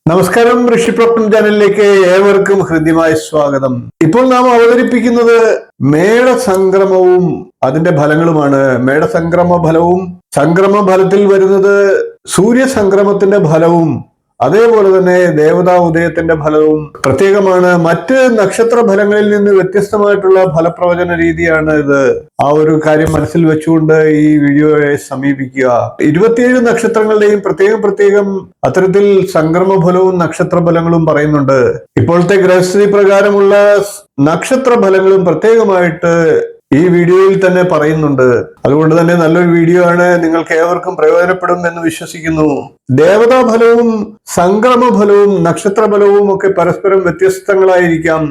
നമസ്കാരം, ഋഷിപ്രപ്നം ചാനലിലേക്ക് ഏവർക്കും ഹൃദ്യമായ സ്വാഗതം. ഇപ്പോൾ നാം അവതരിപ്പിക്കുന്നത് മേടസംക്രമവും അതിന്റെ ഫലങ്ങളുമാണ്. മേടസംക്രമ ഫലവും സംക്രമ ഫലത്തിൽ വരുന്നത് സൂര്യസംക്രമത്തിന്റെ ഫലവും അതേപോലെ തന്നെ ദേവതാ ഉദയത്തിന്റെ ഫലവും പ്രത്യേകമാണ്. മറ്റ് നക്ഷത്ര ഫലങ്ങളിൽ നിന്ന് വ്യത്യസ്തമായിട്ടുള്ള ഫലപ്രവചന രീതിയാണ് ഇത്. ആ ഒരു കാര്യം മനസ്സിൽ വെച്ചുകൊണ്ട് ഈ വീഡിയോയെ സമീപിക്കുക. 27 നക്ഷത്രങ്ങളുടെയും പ്രത്യേകം അത്തരത്തിൽ സംക്രമ ഫലവും നക്ഷത്ര ഫലങ്ങളും പറയുന്നുണ്ട്. ഇപ്പോഴത്തെ ഗ്രഹസ്ഥിതി പ്രകാരമുള്ള നക്ഷത്ര ഫലങ്ങളും പ്രത്യേകമായിട്ട് ഈ വീഡിയോയിൽ തന്നെ പറയുന്നുണ്ട്. അതുകൊണ്ട് തന്നെ നല്ലൊരു വീഡിയോ ആണ്, നിങ്ങൾക്ക് ഏവർക്കും പ്രയോജനപ്പെടും എന്ന് വിശ്വസിക്കുന്നു. ദേവതാ ഫലവും സംക്രമ ഫലവും നക്ഷത്ര ഫലവും ഒക്കെ പരസ്പരം വ്യത്യസ്തങ്ങളായിരിക്കാം.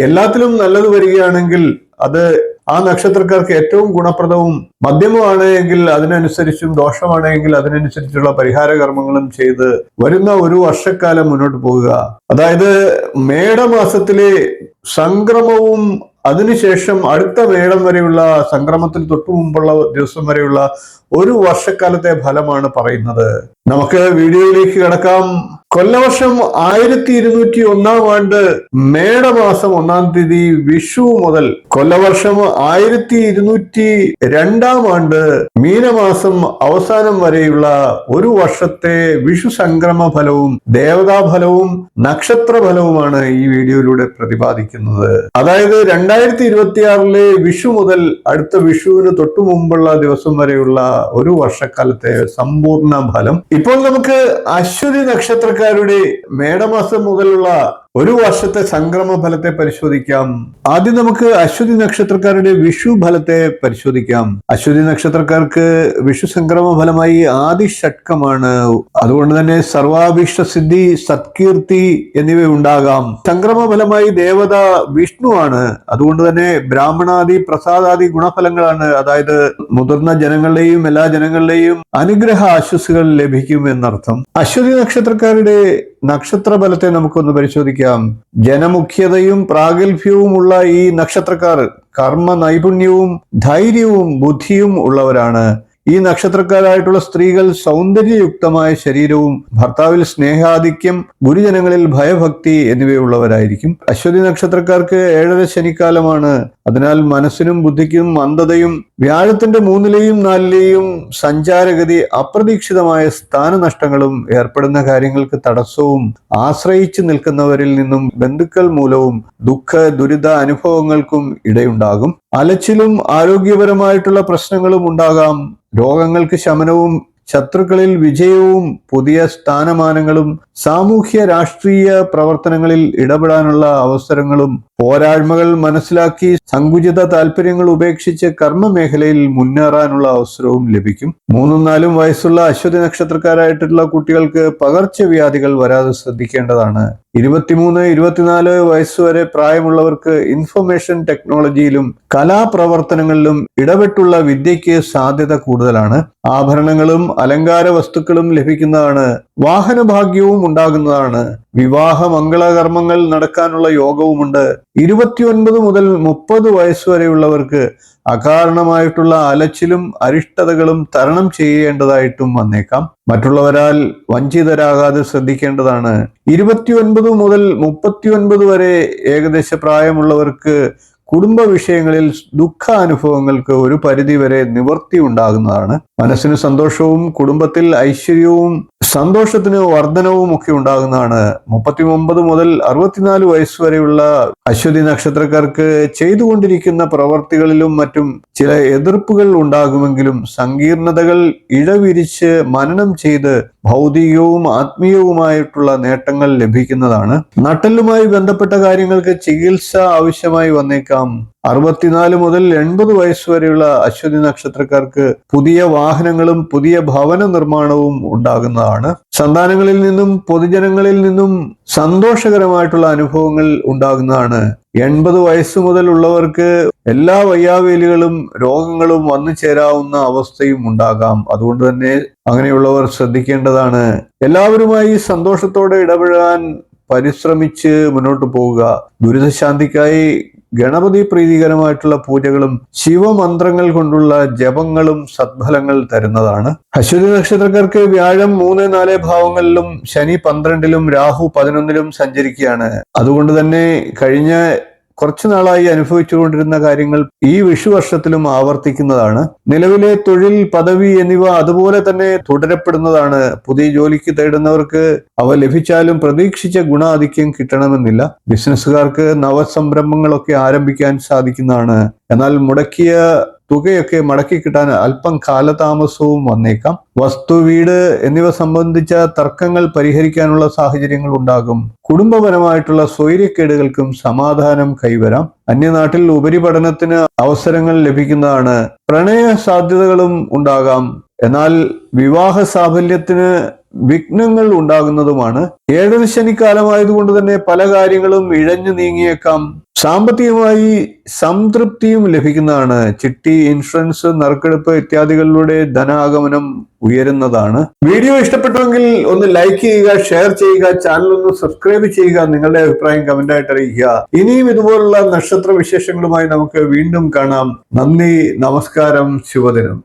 എല്ലാത്തിലും നല്ലത് വരികയാണെങ്കിൽ അത് ആ നക്ഷത്രക്കാർക്ക് ഏറ്റവും ഗുണപ്രദവും, മധ്യമമാണ് എങ്കിൽ അതിനനുസരിച്ചും, ദോഷമാണെങ്കിൽ അതിനനുസരിച്ചുള്ള പരിഹാര കർമ്മങ്ങളും ചെയ്ത് വരുന്ന ഒരു വർഷക്കാലം മുന്നോട്ട് പോവുക. അതായത് മേടമാസത്തിലെ സംക്രമവും അതിനുശേഷം അടുത്ത മേടം വരെയുള്ള സംക്രമത്തിന് തൊട്ടു മുമ്പുള്ള ദിവസം വരെയുള്ള ഒരു വർഷക്കാലത്തെ ഫലമാണ് പറയുന്നത്. നമുക്ക് വീഡിയോയിലേക്ക് കടക്കാം. കൊല്ലവർഷം 1201 ആണ്ട് മേടമാസം 1 തീയതി വിഷു മുതൽ കൊല്ലവർഷം 1202 ആണ്ട് മീനമാസം അവസാനം വരെയുള്ള ഒരു വർഷത്തെ വിഷു സംക്രമ ഫലവും ദേവതാ ഫലവും നക്ഷത്ര ഫലവുമാണ് ഈ വീഡിയോയിലൂടെ പ്രതിപാദിക്കുന്നത്. അതായത് 2026 വിഷു മുതൽ അടുത്ത വിഷുവിന് തൊട്ടു മുമ്പുള്ള ദിവസം വരെയുള്ള ഒരു വർഷക്കാലത്തെ സമ്പൂർണ്ണ ഫലം. ഇപ്പോൾ നമുക്ക് അശ്വതി നക്ഷത്രക്കാരുടെ മേടമാസം മുതലുള്ള ഒരു വർഷത്തെ സംക്രമ ഫലത്തെ പരിശോധിക്കാം. ആദ്യം നമുക്ക് അശ്വതി നക്ഷത്രക്കാരുടെ വിഷു ഫലത്തെ പരിശോധിക്കാം. അശ്വതി നക്ഷത്രക്കാർക്ക് വിഷു സംക്രമ ഫലമായി ആദിഷട്കമാണ്. അതുകൊണ്ട് തന്നെ സർവാഭീഷ്ട സിദ്ധി, സത്കീർത്തി എന്നിവ ഉണ്ടാകാം. സംക്രമ ഫലമായി ദേവത വിഷ്ണു ആണ്. അതുകൊണ്ട് തന്നെ ബ്രാഹ്മണാദി പ്രസാദാദി ഗുണഫലങ്ങളാണ്. അതായത് മുതിർന്ന ജനങ്ങളുടെയും എല്ലാ ജനങ്ങളുടെയും അനുഗ്രഹ ആശസ്സുകൾ ലഭിക്കും എന്നർത്ഥം. അശ്വതി നക്ഷത്രക്കാരുടെ നക്ഷത്ര ഫലത്തെ നമുക്കൊന്ന് പരിശോധിക്കാം. ജനമുഖ്യതയും പ്രാഗൽഭ്യവുമുള്ള ഈ നക്ഷത്രക്കാർ കർമ്മ നൈപുണ്യവും ധൈര്യവും ബുദ്ധിയും ഉള്ളവരാണ്. ഈ നക്ഷത്രക്കാരായിട്ടുള്ള സ്ത്രീകൾ സൗന്ദര്യയുക്തമായ ശരീരവും ഭർത്താവിൽ സ്നേഹാധിക്യം, ഗുരുജനങ്ങളിൽ ഭയഭക്തി എന്നിവയുള്ളവരായിരിക്കും. അശ്വതി നക്ഷത്രക്കാർക്ക് 7.5 ശനിക്കാലമാണ്. അതിനാൽ മനസ്സിനും ബുദ്ധിക്കും മന്ദതയും, വ്യാഴത്തിന്റെ 3ലെയും 4ലെയും സഞ്ചാരഗതി, അപ്രതീക്ഷിതമായ സ്ഥാനനഷ്ടങ്ങളും, ഏർപ്പെടുന്ന കാര്യങ്ങൾക്ക് തടസ്സവും, ആശ്രയിച്ചു നിൽക്കുന്നവരിൽ നിന്നും ബന്ധുക്കൾ മൂലവും ദുഃഖ ദുരിത അനുഭവങ്ങൾക്കും ഇടയുണ്ടാകും. അലച്ചിലും ആരോഗ്യപരമായിട്ടുള്ള പ്രശ്നങ്ങളും ഉണ്ടാകാം. രോഗങ്ങൾക്ക് ശമനവും, ശത്രുക്കളിൽ വിജയവും, പുതിയ സ്ഥാനമാനങ്ങളും, സാമൂഹ്യ രാഷ്ട്രീയ പ്രവർത്തനങ്ങളിൽ ഇടപെടാനുള്ള അവസരങ്ങളും, പോരായ്മകൾ മനസ്സിലാക്കി സങ്കുചിത താല്പര്യങ്ങൾ ഉപേക്ഷിച്ച് കർമ്മ മേഖലയിൽ മുന്നേറാനുള്ള അവസരവും ലഭിക്കും. 3-4 വയസ്സുള്ള അശ്വതി നക്ഷത്രക്കാരായിട്ടുള്ള കുട്ടികൾക്ക് പകർച്ചവ്യാധികൾ വരാതെ ശ്രദ്ധിക്കേണ്ടതാണ്. 23-24 വയസ്സുവരെ പ്രായമുള്ളവർക്ക് ഇൻഫർമേഷൻ ടെക്നോളജിയിലും കലാപ്രവർത്തനങ്ങളിലും ഇടപെട്ടുള്ള വിദ്യയ്ക്ക് സാധ്യത കൂടുതലാണ്. ആഭരണങ്ങളും അലങ്കാര വസ്തുക്കളും ലഭിക്കുന്നതാണ്. വാഹനഭാഗ്യവും ഉണ്ടാകുന്നതാണ്. വിവാഹ മംഗളകർമ്മങ്ങൾ നടക്കാനുള്ള യോഗവുമുണ്ട്. 29 മുതൽ 30 വയസ്സുവരെയുള്ളവർക്ക് അകാരണമായിട്ടുള്ള അലച്ചിലും അരിഷ്ടതകളും തരണം ചെയ്യേണ്ടതായിട്ടും വന്നേക്കാം. മറ്റുള്ളവരാൽ വഞ്ചിതരാകാതെ ശ്രദ്ധിക്കേണ്ടതാണ്. 29 മുതൽ 39 വരെ ഏകദേശ പ്രായമുള്ളവർക്ക് കുടുംബ വിഷയങ്ങളിൽ ദുഃഖാനുഭവങ്ങൾക്ക് ഒരു പരിധിവരെ നിവൃത്തി ഉണ്ടാകുന്നതാണ്. മനസ്സിന് സന്തോഷവും കുടുംബത്തിൽ ഐശ്വര്യവും സന്തോഷത്തിന് വർധനവും ഒക്കെ ഉണ്ടാകുന്നതാണ്. 39 മുതൽ 64 വയസ്സ് വരെയുള്ള അശ്വതി നക്ഷത്രക്കാർക്ക് ചെയ്തുകൊണ്ടിരിക്കുന്ന പ്രവർത്തികളിലും മറ്റും ചില എതിർപ്പുകൾ ഉണ്ടാകുമെങ്കിലും സങ്കീർണതകൾ ഇഴവിരിച്ച് മനനം ചെയ്ത് ഭൗതികവും ആത്മീയവുമായിട്ടുള്ള നേട്ടങ്ങൾ ലഭിക്കുന്നതാണ്. നട്ടെല്ലുമായി ബന്ധപ്പെട്ട കാര്യങ്ങൾക്ക് ചികിത്സ ആവശ്യമായി വന്നേക്കാം. 64 മുതൽ 80 വയസ്സ് വരെയുള്ള അശ്വതി നക്ഷത്രക്കാർക്ക് പുതിയ വാഹനങ്ങളും പുതിയ ഭവന നിർമ്മാണവും ഉണ്ടാകുന്നതാണ്. സന്താനങ്ങളിൽ നിന്നും പൊതുജനങ്ങളിൽ നിന്നും സന്തോഷകരമായിട്ടുള്ള അനുഭവങ്ങൾ ഉണ്ടാകുന്നതാണ്. 80 വയസ്സ് മുതൽ ഉള്ളവർക്ക് എല്ലാ വയ്യാവേലികളും രോഗങ്ങളും വന്നു ചേരാവുന്ന അവസ്ഥയും ഉണ്ടാകാം. അതുകൊണ്ട് തന്നെ അങ്ങനെയുള്ളവർ ശ്രദ്ധിക്കേണ്ടതാണ്. എല്ലാവരുമായി സന്തോഷത്തോടെ ഇടപെടാൻ പരിശ്രമിച്ച് മുന്നോട്ട് പോവുക. ദുരിതശാന്തിക്കായി ഗണപതി പ്രീതികരമായിട്ടുള്ള പൂജകളും ശിവമന്ത്രങ്ങൾ കൊണ്ടുള്ള ജപങ്ങളും സദ്ഫലങ്ങൾ തരുന്നതാണ്. അശ്വതി നക്ഷത്രക്കാർക്ക് വ്യാഴം 3, 4 ഭാവങ്ങളിലും ശനി 12-ലും രാഹു 11-ലും സഞ്ചരിക്കുകയാണ്. അതുകൊണ്ട് തന്നെ കഴിഞ്ഞ കുറച്ചു നാളായി അനുഭവിച്ചുകൊണ്ടിരുന്ന കാര്യങ്ങൾ ഈ വിഷുവർഷത്തിലും ആവർത്തിക്കുന്നതാണ്. നിലവിലെ തൊഴിൽ, പദവി എന്നിവ അതുപോലെ തന്നെ തുടരപ്പെടുന്നതാണ്. പുതിയ ജോലിക്ക് തേടുന്നവർക്ക് അവ ലഭിച്ചാലും പ്രതീക്ഷിച്ച ഗുണാധിക്യം കിട്ടണമെന്നില്ല. ബിസിനസ്സുകാർക്ക് നവസംരംഭങ്ങളൊക്കെ ആരംഭിക്കാൻ സാധിക്കുന്നതാണ്. എന്നാൽ മുടക്കിയ തുകയൊക്കെ മടക്കി കിട്ടാൻ അല്പം കാലതാമസവും വന്നേക്കാം. വസ്തു, വീട് എന്നിവ സംബന്ധിച്ച തർക്കങ്ങൾ പരിഹരിക്കാനുള്ള സാഹചര്യങ്ങൾ ഉണ്ടാകും. കുടുംബപരമായിട്ടുള്ള സ്വൈര്യക്കേടുകൾക്കും സമാധാനം കൈവരാം. അന്യനാട്ടിൽ ഉപരിപഠനത്തിന് അവസരങ്ങൾ ലഭിക്കുന്നതാണ്. പ്രണയ സാധ്യതകളും ഉണ്ടാകാം. എന്നാൽ വിവാഹ സാഫല്യത്തിന് വിഘ്നങ്ങൾ ഉണ്ടാകുന്നതുമാണ്. 7 ശനിക്കാലമായതുകൊണ്ട് തന്നെ പല കാര്യങ്ങളും ഇഴഞ്ഞു നീങ്ങിയേക്കാം. സാമ്പത്തികമായി സംതൃപ്തിയും ലഭിക്കുന്നതാണ്. ചിട്ടി, ഇൻഷുറൻസ്, നറുക്കെടുപ്പ് ഇത്യാദികളിലൂടെ ധനാഗമനം ഉയരുന്നതാണ്. വീഡിയോ ഇഷ്ടപ്പെട്ടുവെങ്കിൽ ഒന്ന് ലൈക്ക് ചെയ്യുക, ഷെയർ ചെയ്യുക, ചാനൽ ഒന്ന് സബ്സ്ക്രൈബ് ചെയ്യുക, നിങ്ങളുടെ അഭിപ്രായം കമന്റായിട്ട് അറിയിക്കുക. ഇനിയും ഇതുപോലുള്ള നക്ഷത്ര വിശേഷങ്ങളുമായി നമുക്ക് വീണ്ടും കാണാം. നന്ദി, നമസ്കാരം, ശുഭദിനം.